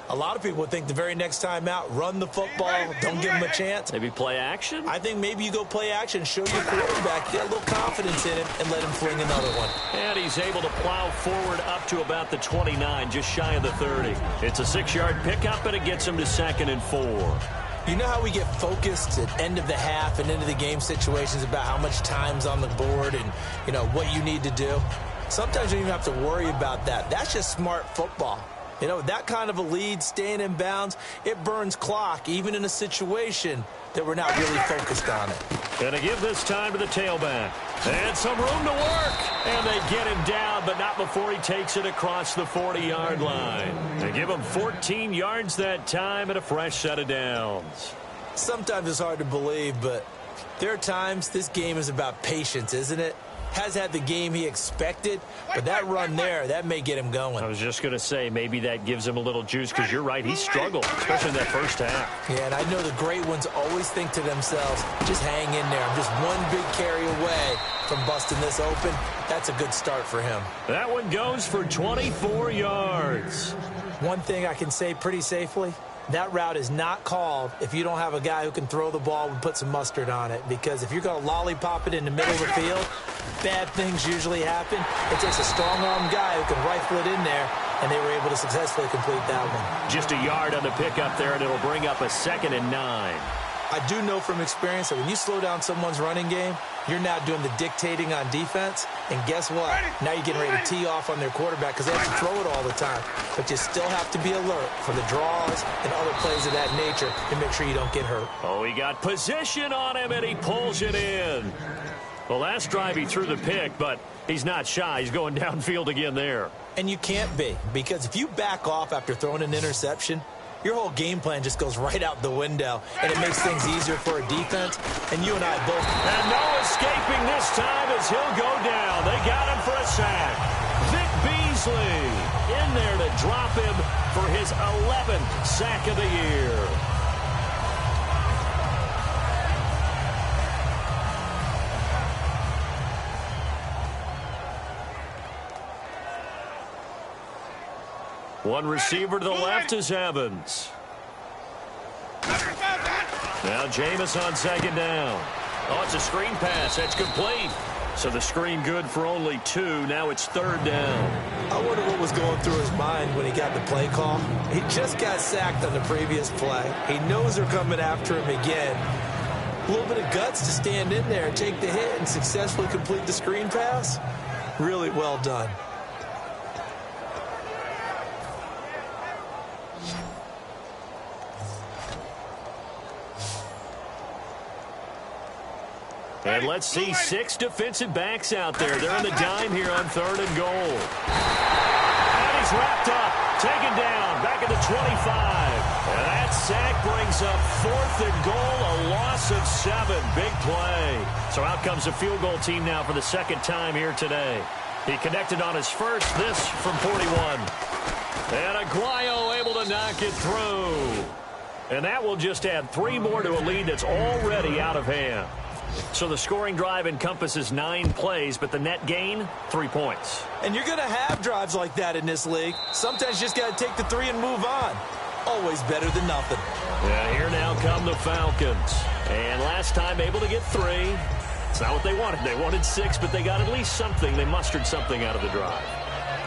a lot of people would think the very next time out, run the football, don't give them a chance. Maybe play action? I think maybe you go play action, show your quarterback, get a little confidence in him, and let him fling another one. And he's able to plow forward up to about the 29, just shy of the 30. It's a 6-yard pickup, and it gets him to 2nd and 4. You know how we get focused at end of the half and end of the game situations about how much time's on the board and, you know, what you need to do? Sometimes you don't even have to worry about that. That's just smart football. You know, that kind of a lead, staying in bounds, it burns clock, even in a situation that we're not really focused on it. Gonna give this time to the tailback. And some room to work. And they get him down, but not before he takes it across the 40-yard line. They give him 14 yards that time and a fresh set of downs. Sometimes it's hard to believe, but there are times this game is about patience, isn't it? Has had the game he expected, but that run there, that may get him going. I was just going to say, maybe that gives him a little juice, because you're right, he struggled, especially in that first half. Yeah, and I know the great ones always think to themselves, just hang in there. I'm just one big carry away from busting this open. That's a good start for him. That one goes for 24 yards. One thing I can say pretty safely, that route is not called if you don't have a guy who can throw the ball and put some mustard on it. Because if you're going to lollipop it in the middle of the field, bad things usually happen. It takes a strong-arm guy who can rifle it in there, and they were able to successfully complete that one. Just a yard on the pickup there, and it'll bring up a 2nd and 9. I do know from experience that when you slow down someone's running game, you're now doing the dictating on defense. And guess what? Now you're getting ready to tee off on their quarterback because they have to throw it all the time. But you still have to be alert for the draws and other plays of that nature to make sure you don't get hurt. Oh, he got position on him, and he pulls it in. The last drive he threw the pick, but he's not shy. He's going downfield again there. And you can't be, because if you back off after throwing an interception, your whole game plan just goes right out the window, and it makes things easier for a defense. And you and I both. And no escaping this time as he'll go down. They got him for a sack. Vic Beasley in there to drop him for his 11th sack of the year. One receiver to the left is Evans. Now Jameis on 2nd down. Oh, it's a screen pass. That's complete. So the screen good for only 2. Now it's 3rd down. I wonder what was going through his mind when he got the play call. He just got sacked on the previous play. He knows they're coming after him again. A little bit of guts to stand in there and take the hit and successfully complete the screen pass. Really well done. And let's see 6 defensive backs out there. They're in the dime here on 3rd and goal. And he's wrapped up, taken down, back at the 25. And that sack brings up 4th and goal, a loss of 7. Big play. So out comes the field goal team now for the 2nd time here today. He connected on his first, this from 41. And Aguayo able to knock it through. And that will just add 3 more to a lead that's already out of hand. So the scoring drive encompasses 9 plays, but the net gain, 3 points. And you're going to have drives like that in this league. Sometimes you just got to take the 3 and move on. Always better than nothing. Yeah, here now come the Falcons. And last time able to get 3. It's not what they wanted. They wanted 6, but they got at least something. They mustered something out of the drive.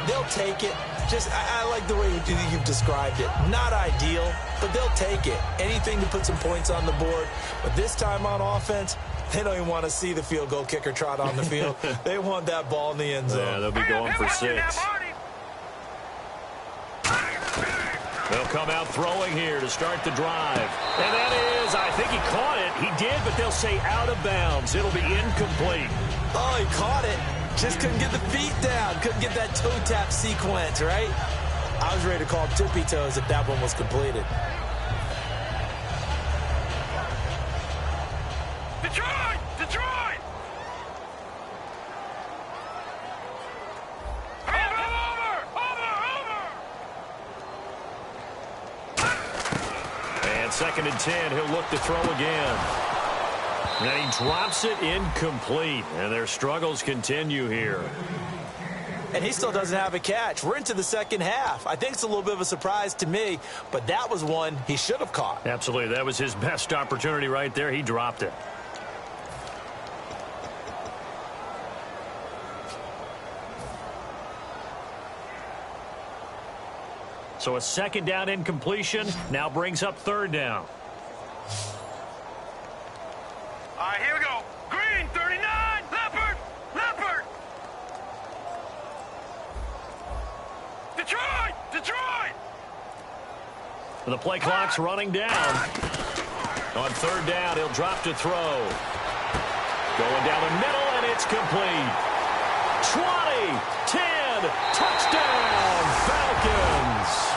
They'll take it. I like the way you've described it. Not ideal, but they'll take it. Anything to put some points on the board. But this time on offense, they don't even want to see the field goal kicker trot on the field. They want that ball in the end zone. Yeah, they'll be going for 6. They'll come out throwing here to start the drive. And that is, I think he caught it. He did, but they'll say out of bounds. It'll be incomplete. Oh, he caught it. Just couldn't get the feet down. Couldn't get that toe tap sequence, right? I was ready to call tippy toes if that one was completed. Detroit! Detroit! Over! And 2nd and 10, he'll look to throw again. And he drops it incomplete. And their struggles continue here. And he still doesn't have a catch. We're into the 2nd half. I think it's a little bit of a surprise to me, but that was one he should have caught. Absolutely. That was his best opportunity right there. He dropped it. So a 2nd down incompletion now brings up 3rd down. All right, here we go. Green, 39. Leopard. Leopard. Detroit. Detroit. The play clock's running down. On 3rd down, he'll drop to throw. Going down the middle, and it's complete. 20, 10, touchdown, Falcons.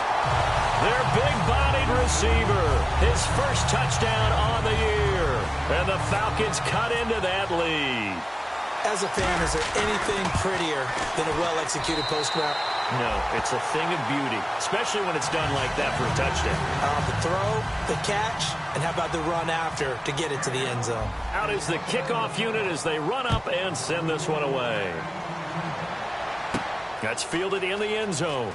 Their big-bodied receiver, his first touchdown on the year. And the Falcons cut into that lead. As a fan, is there anything prettier than a well-executed post route? No, it's a thing of beauty, especially when it's done like that for a touchdown. The throw, the catch, and how about the run after to get it to the end zone? Out is the kickoff unit as they run up and send this one away. That's fielded in the end zone.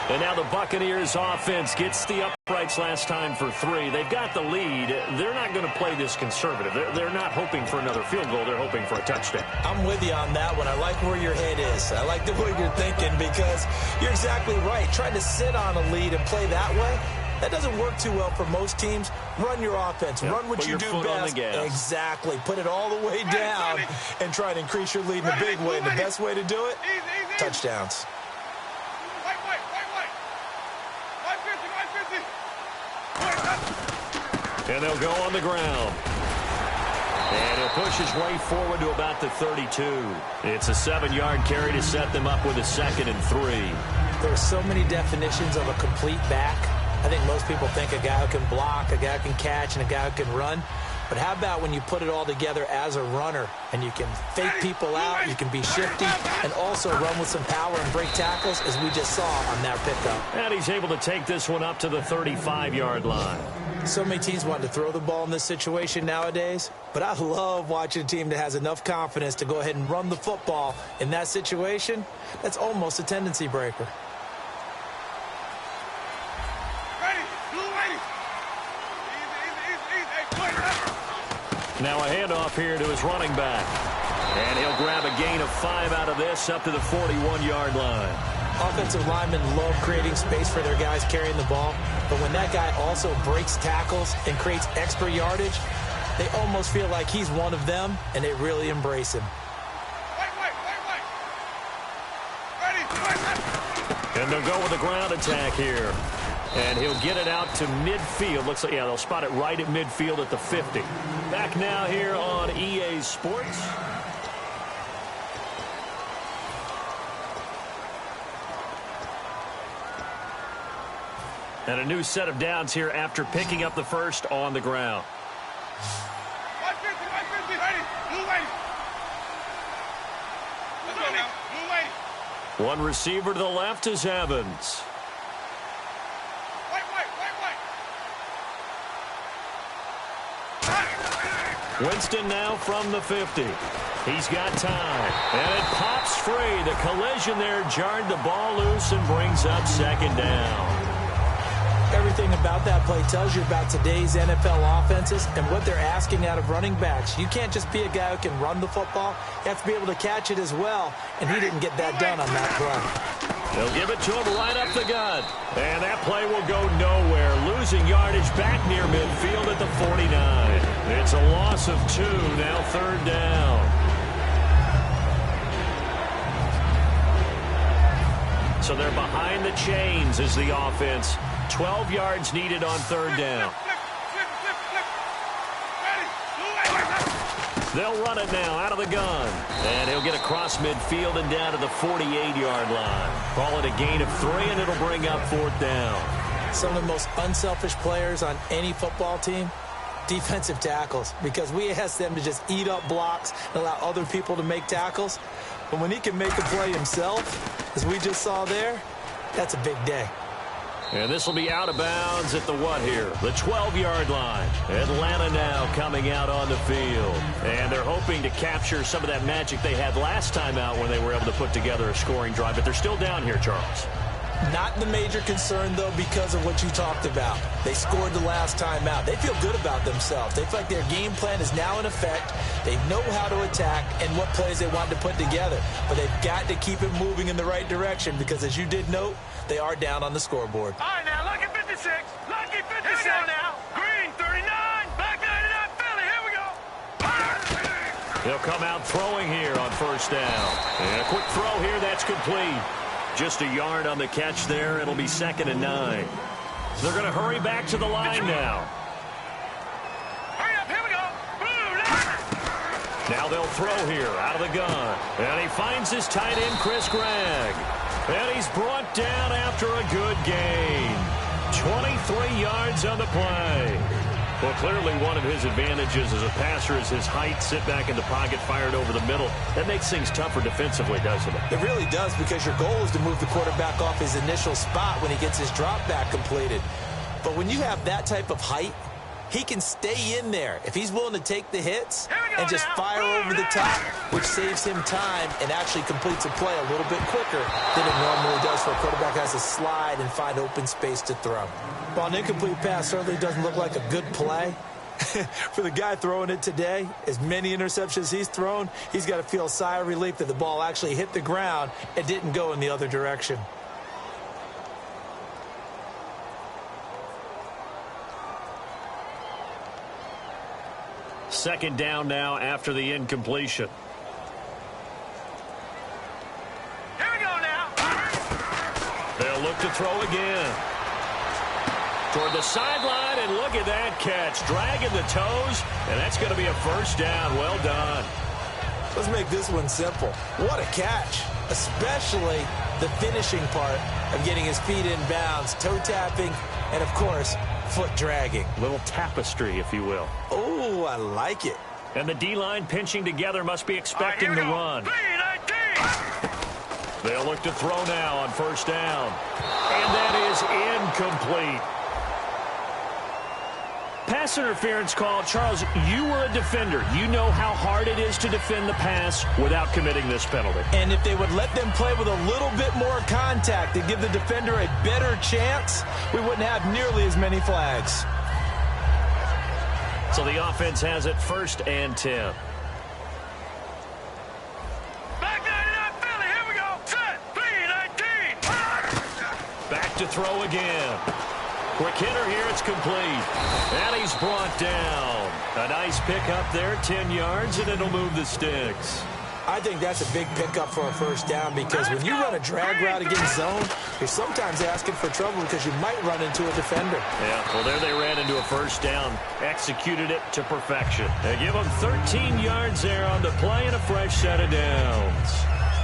And now the Buccaneers offense gets the uprights last time for 3. They've got the lead. They're not going to play this conservative. They're not hoping for another field goal. They're hoping for a touchdown. I'm with you on that one. I like where your head is. I like the way you're thinking because you're exactly right. Trying to sit on a lead and play that way, that doesn't work too well for most teams. Run your offense. Yep. Run what Put you your do foot on best. the gas. Exactly. Put it all the way down and try to increase your lead in a big way. And the best way to do it, touchdowns. And they'll go on the ground. And he'll push his way forward to about the 32. It's a 7-yard carry to set them up with a 2nd and 3. There are so many definitions of a complete back. I think most people think a guy who can block, a guy who can catch, and a guy who can run. But how about when you put it all together as a runner and you can fake people out, you can be shifty, and also run with some power and break tackles, as we just saw on that pickup. And he's able to take this one up to the 35-yard line. So many teams want to throw the ball in this situation nowadays, but I love watching a team that has enough confidence to go ahead and run the football in that situation. That's almost a tendency breaker. Now a handoff here to his running back. And he'll grab a gain of 5 out of this up to the 41-yard line. Offensive linemen love creating space for their guys carrying the ball, but when that guy also breaks tackles and creates extra yardage, they almost feel like he's one of them, and they really embrace him. And they'll go with a ground attack here. And he'll get it out to midfield. Looks like, yeah, they'll spot it right at midfield at the 50. Back now here on EA Sports. And a new set of downs here after picking up the first on the ground. One receiver to the left is Evans. Winston now from the 50. He's got time. And it pops free. The collision there jarred the ball loose and brings up second down. Everything about that play tells you about today's NFL offenses and what they're asking out of running backs. You can't just be a guy who can run the football. You have to be able to catch it as well, and he didn't get that done on that play. They'll give it to him right up the gut. And that play will go nowhere. Losing yardage back near midfield at the 49. It's a loss of 2, now third down. So they're behind the chains as the offense. 12 yards needed on third down. They'll run it now out of the gun. And he'll get across midfield and down to the 48-yard line. Call it a gain of 3, and it'll bring up fourth down. Some of the most unselfish players on any football team, defensive tackles, because we ask them to just eat up blocks and allow other people to make tackles. But when he can make a play himself, as we just saw there, that's a big day. And this will be out of bounds at the what here? The 12-yard line. Atlanta now coming out on the field. And they're hoping to capture some of that magic they had last time out when they were able to put together a scoring drive. But they're still down here, Charles. Not the major concern, though, because of what you talked about. They scored the last time out. They feel good about themselves. They feel like their game plan is now in effect. They know how to attack and what plays they want to put together. But they've got to keep it moving in the right direction because, as you did note, they are down on the scoreboard. All right, now, lucky 56. Lucky 56 now. Green 39. Back 99 Philly. Here we go. They'll come out throwing here on first down. And a quick throw here. That's complete. Just a yard on the catch there. It'll be 2nd and 9. They're going to hurry back to the line now. Hurry up. Here we go. Now they'll throw here out of the gun. And he finds his tight end, Chris Gregg. And he's brought down after a good gain. 23 yards on the play. Well, clearly one of his advantages as a passer is his height. Sit back in the pocket, fired over the middle. That makes things tougher defensively, doesn't it? It really does, because your goal is to move the quarterback off his initial spot when he gets his drop back completed. But when you have that type of height, he can stay in there if he's willing to take the hits and just fire over the top, which saves him time and actually completes a play a little bit quicker than it normally does for a quarterback has to slide and find open space to throw. While an incomplete pass certainly doesn't look like a good play, for the guy throwing it today, as many interceptions he's thrown, he's got to feel a sigh of relief that the ball actually hit the ground and didn't go in the other direction. Second down now after the incompletion. Here we go now. They'll look to throw again. Toward the sideline, and look at that catch. Dragging the toes, and that's going to be a first down. Well done. Let's make this one simple. What a catch, especially the finishing part of getting his feet in bounds, toe tapping, and, of course, foot dragging. Little tapestry, if you will. Oh, I like it. And the D-line pinching together must be expecting the run. 3-19. They'll look to throw now on first down. And that is incomplete. Pass interference call. Charles, you were a defender. You know how hard it is to defend the pass without committing this penalty. And if they would let them play with a little bit more contact and give the defender a better chance, we wouldn't have nearly as many flags. So the offense has it 1st and 10. Back 99 Philly. Here we go. Set. 3-19. Back to throw again. Quick hitter here, it's complete. And he's brought down. A nice pick up there, 10 yards, and it'll move the sticks. I think that's a big pickup for a first down because when you run a drag route against zone, you're sometimes asking for trouble because you might run into a defender. Yeah, well, there they ran into a first down, executed it to perfection. They give them 13 yards there on the play and a fresh set of downs.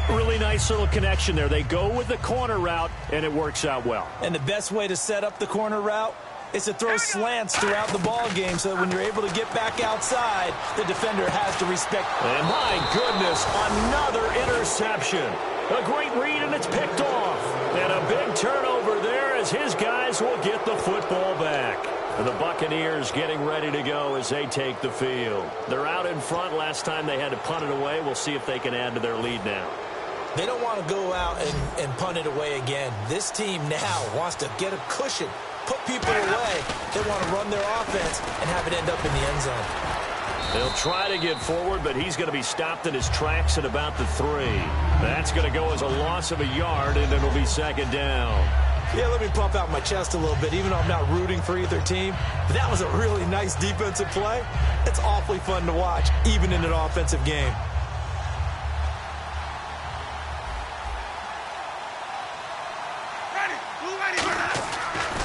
Really nice little connection there. They go with the corner route, and it works out well. And the best way to set up the corner route is to throw slants throughout the ball game so that when you're able to get back outside, the defender has to respect. And my goodness, another interception. A great read, and it's picked off. And a big turnover there as his guys will get the football back. And the Buccaneers getting ready to go as they take the field. They're out in front. Last time they had to punt it away. We'll see if they can add to their lead now. They don't want to go out and punt it away again. This team now wants to get a cushion, put people away. They want to run their offense and have it end up in the end zone. They'll try to get forward, but he's going to be stopped in his tracks at about the 3. That's going to go as a loss of a yard, and it'll be second down. Yeah, let me pump out my chest a little bit, even though I'm not rooting for either team. But that was a really nice defensive play. It's awfully fun to watch, even in an offensive game.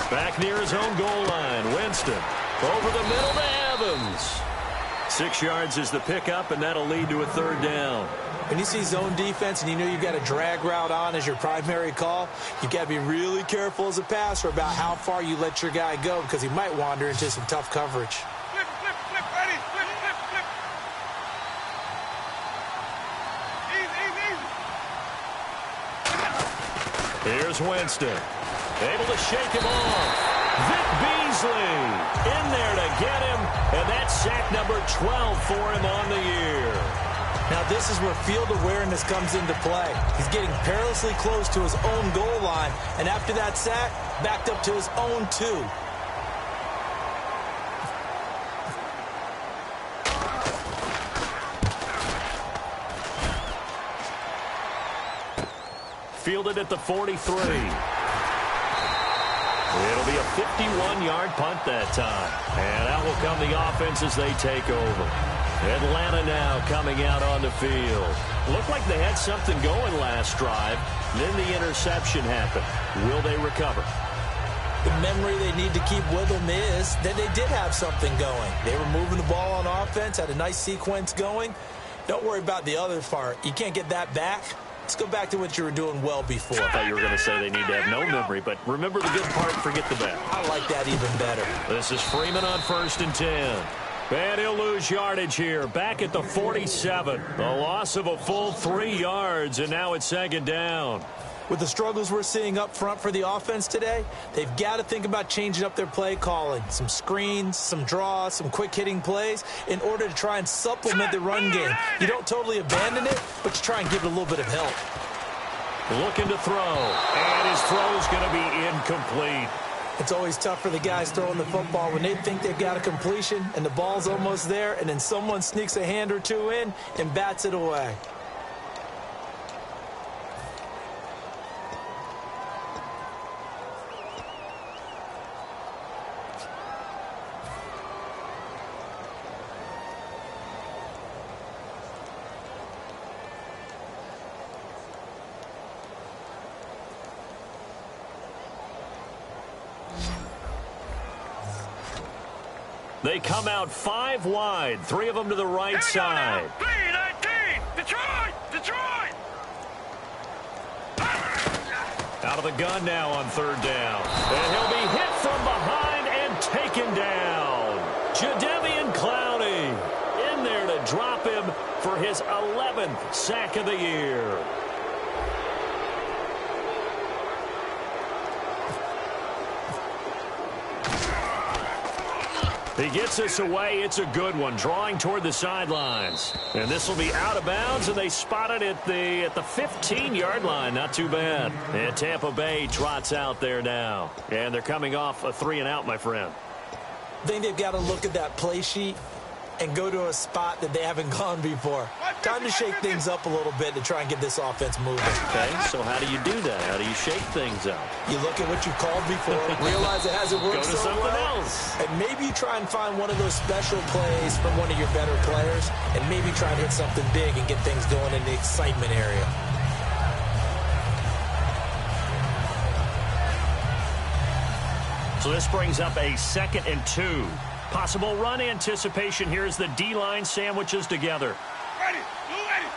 Back near his own goal line, Winston. Over the middle to Evans. 6 yards is the pickup, and that'll lead to a third down. When you see zone defense and you know you've got a drag route on as your primary call, you've got to be really careful as a passer about how far you let your guy go because he might wander into some tough coverage. Flip, ready, flip. Easy. Here's Winston. Able to shake him off. Vic Beasley in there to get him, and that's sack number 12 for him on the year. Now this is where field awareness comes into play. He's getting perilously close to his own goal line, and after that sack, backed up to his own 2. Fielded at the 43. It'll be a 51-yard punt that time. And out will come the offense as they take over. Atlanta now coming out on the field. Looked like they had something going last drive. Then the interception happened. Will they recover? The memory they need to keep with them is that they did have something going. They were moving the ball on offense, had a nice sequence going. Don't worry about the other part. You can't get that back. Let's go back to what you were doing well before. I thought you were going to say they need to have no memory, but remember the good part, forget the bad. I like that even better. This is Freeman on 1st and 10. And he'll lose yardage here, back at the 47. A loss of a full 3 yards, and now it's second down. With the struggles we're seeing up front for the offense today, they've got to think about changing up their play calling. Some screens, some draws, some quick-hitting plays in order to try and supplement the run game. You don't totally abandon it, but you try and give it a little bit of help. Looking to throw, and his throw's going to be incomplete. It's always tough for the guys throwing the football when they think they've got a completion and the ball's almost there, and then someone sneaks a hand or two in and bats it away. They come out 5 wide, 3 of them to the right side. 3-19, Detroit! Out of the gun now on 3rd down. And he'll be hit from behind and taken down. Jadeveon Clowney in there to drop him for his 11th sack of the year. He gets this away. It's a good one, drawing toward the sidelines. And this will be out of bounds, and they spot it at the 15-yard line. Not too bad. And Tampa Bay trots out there now. And they're coming off a 3-and-out, my friend. I think they've got to look at that play sheet and go to a spot that they haven't gone before. Time to shake things up a little bit to try and get this offense moving. Okay, so how do you do that? How do you shake things up. You look at what you called before, realize it hasn't worked Go to so something well, else. and maybe you try and find one of those special plays from one of your better players, and maybe try and hit something big and get things going in the excitement area. So this brings up a 2nd and 2. Possible run anticipation here as the D-line sandwiches together. Ready. You ready.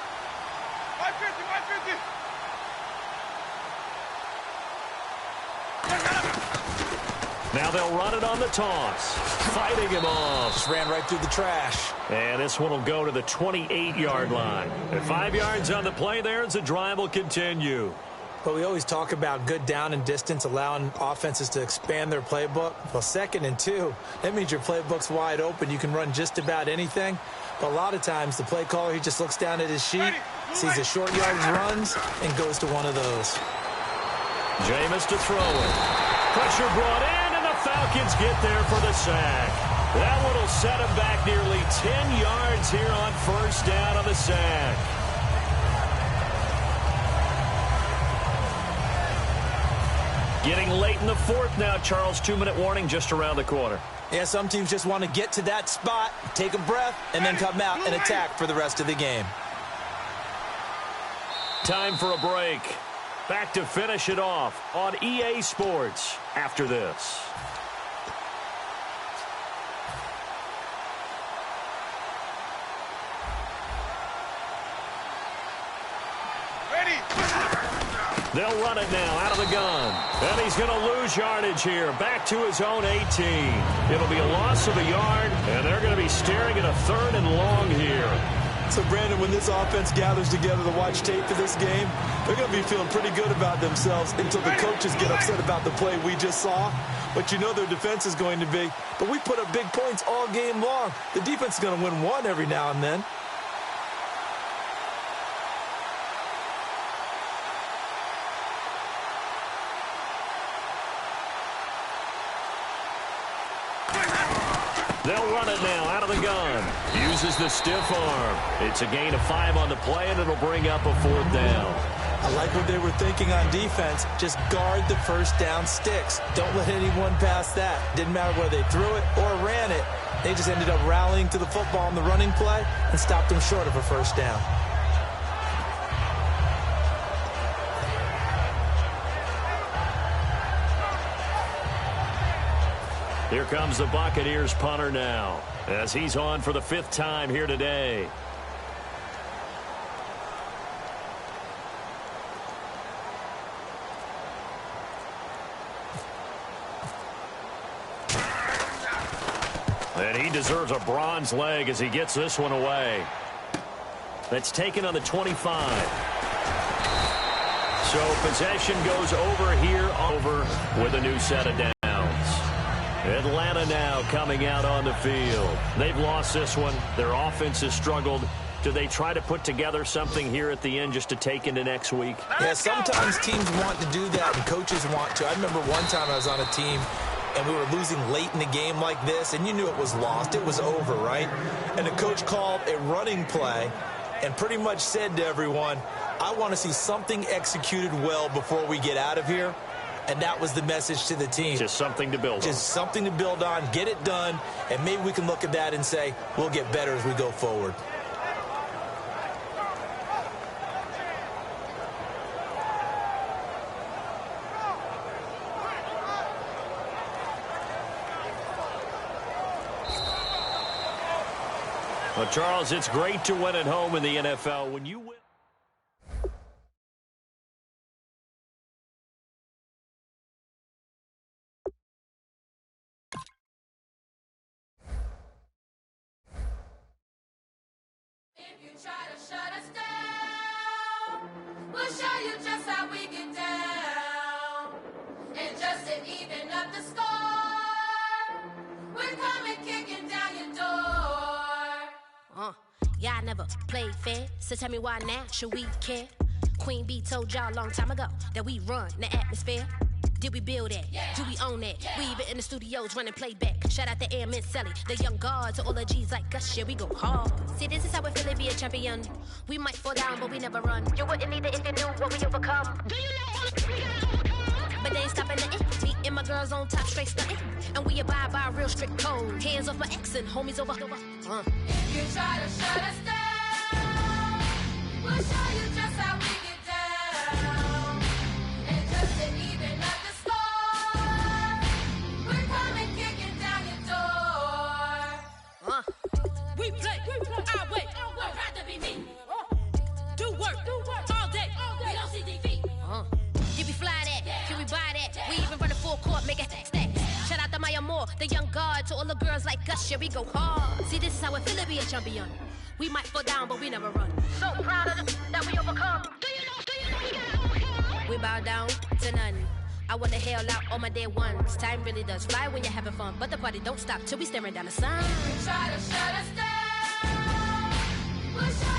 550, 550. Now they'll run it on the toss. Fighting him off. Just ran right through the trash. And this one will go to the 28-yard line. At 5 yards on the play there as the drive will continue. But we always talk about good down and distance, allowing offenses to expand their playbook. Well, 2nd and 2, that means your playbook's wide open. You can run just about anything. But a lot of times, the play caller, he just looks down at his sheet, sees the short yardage runs, and goes to one of those. Jameis to throw it. Pressure brought in, and the Falcons get there for the sack. That one will set him back nearly 10 yards here on 1st down on the sack. Getting late in the 4th now, Charles. 2-minute warning just around the corner. Yeah, some teams just want to get to that spot, take a breath, and then come out and attack for the rest of the game. Time for a break. Back to finish it off on EA Sports after this. They'll run it now out of the gun. And he's going to lose yardage here. Back to his own 18. It'll be a loss of a yard, and they're going to be staring at a 3rd and long here. So, Brandon, when this offense gathers together to watch tape for this game, they're going to be feeling pretty good about themselves until the coaches get upset about the play we just saw. But you know their defense is going to be. But we put up big points all game long. The defense is going to win one every now and then. They'll run it now out of the gun. Uses the stiff arm. It's a gain of 5 on the play, and it'll bring up a 4th down. I like what they were thinking on defense. Just guard the 1st down sticks. Don't let anyone pass that. Didn't matter whether they threw it or ran it. They just ended up rallying to the football on the running play and stopped them short of a 1st down. Here comes the Buccaneers punter now, as he's on for the 5th time here today. And he deserves a bronze leg as he gets this one away. That's taken on the 25. So possession goes over here, over with a new set of downs. Atlanta now coming out on the field. They've lost this one. Their offense has struggled. Do they try to put together something here at the end just to take into next week? Yeah, sometimes teams want to do that and coaches want to. I remember one time I was on a team and we were losing late in the game like this, and you knew it was lost. It was over, right? And the coach called a running play and pretty much said to everyone, I want to see something executed well before we get out of here. And that was the message to the team. Just something to build on. Just something to build on, get it done, and maybe we can look at that and say, we'll get better as we go forward. Well, Charles, it's great to win at home in the NFL. When you win. If you try to shut us down, we'll show you just how we get down. And just to even up the score, we're coming kicking down your door. Yeah, I never played fair, so tell me why now should we care? Queen B told y'all a long time ago that we run the atmosphere. Did we build it? Yeah. Do we own it? Yeah. We even in the studios running playback. Shout out to Airman Sally, the young guards, to all the G's like us. Yeah, we go hard. See, this is how we feel to be a champion. We might fall down, but we never run. You wouldn't need it if you knew what we overcome. Do you know ain't stopping nothing. Me and my girls on top, straight stunting. And we abide by real strict code. Hands off my ex and homies over. If you try to shut us down, we'll show you just how we get down. And just to even up the score, we're coming kicking down your door. We play our way. I'd rather be me. Do work all day. We don't see defeat. Did we fly that? Can we buy that? We even run a full court, make it stack. Shout out to Maya Moore, the young guard. To all the girls like us, yeah, we go hard. See, this is how it feel to be a champion. We might fall down, but we never run. So proud of that we overcome. Do you know you gotta overcome? We bow down to none. I wanna hail out all my dead ones. Time really does fly when you're having fun, but the party don't stop till we staring down the sun. If you try to shut us down, we'll show